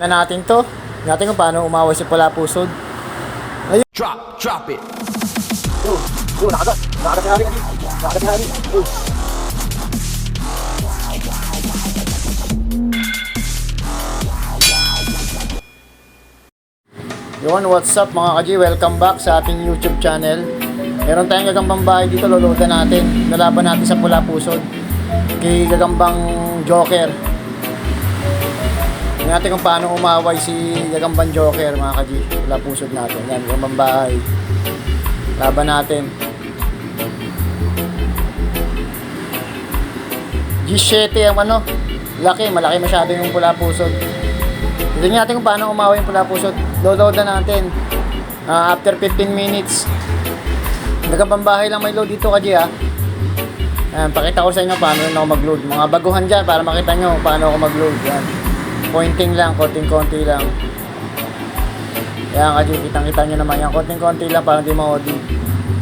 Na natin to. Natin kung paano umaway si Pula Pusod. Ayun. Drop it. Nakagat si Hari. Nakagat si Hari. Yun, what's up mga kaji? Welcome back sa ating YouTube channel. Meron tayong gagambang bahay dito, lolodan natin. Nalaban natin sa Pula Pusod. Kay gagambang Joker. Tingnan natin kung paano umaway si gagambang Joker mga kaji. Pula Pusod natin. Yan, gagambang bahay. Laban natin. G7 ang ano. Malaki masyado yung Pula Pusod. Tingnan natin kung paano umaway yung Pula Pusod. Loadan natin. After 15 minutes. Nagkapambahay lang may load dito kaji ha. Ayan, pakita ko sa inyo paano ako mag-load. Mga baguhan dyan para makita nyo paano ako mag-load. Yan. Pointing lang, konting-konti lang. Yan kaji, kitang-kita nyo naman yan. Konting-konti lang para hindi ma-OD.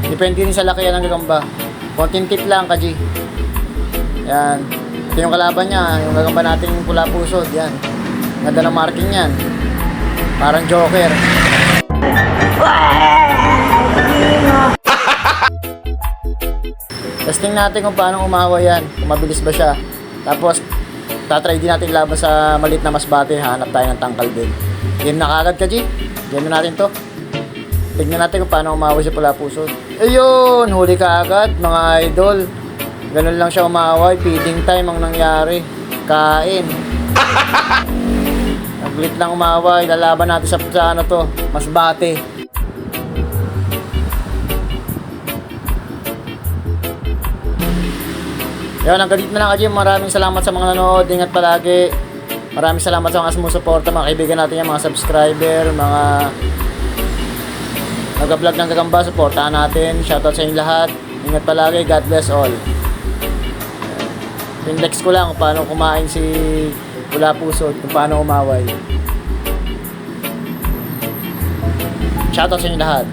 Depende rin sa laki yan ng gagamba. Konting tip lang kaji. Yan. Ito yung kalaban niya. Yung gagamba nating Pula Pusod. Yan. Ganda ng marking yan. Parang Joker. Testing natin kung paano umaway yan. Kung mabilis ba siya. Tapos, tatry din natin laban sa maliit na masbate. Hanap tayo ng tangkal din. Game na kagad ka, G. Game na natin to. Tignan natin kung paano umaway si Pula Pusod. Ayun! Huli ka agad, mga idol. Ganun lang siya umaway. Feeding time ang nangyari. Kain. Naglit lang umaway. Lalaban natin sa ano to. Masbate. Yan, hanggang dito na lang kayo. Maraming salamat sa mga nanood. Ingat palagi. Maraming salamat sa mga sumusuporta, mga kaibigan natin yan, mga subscriber, mga nag-vlog ng gagamba. Supportahan natin. Shoutout sa inyo lahat. Ingat palagi. God bless all. Pinlex ko lang kung paano kumain si Pula Pusod, kung paano umaway. Shoutout sa inyo lahat.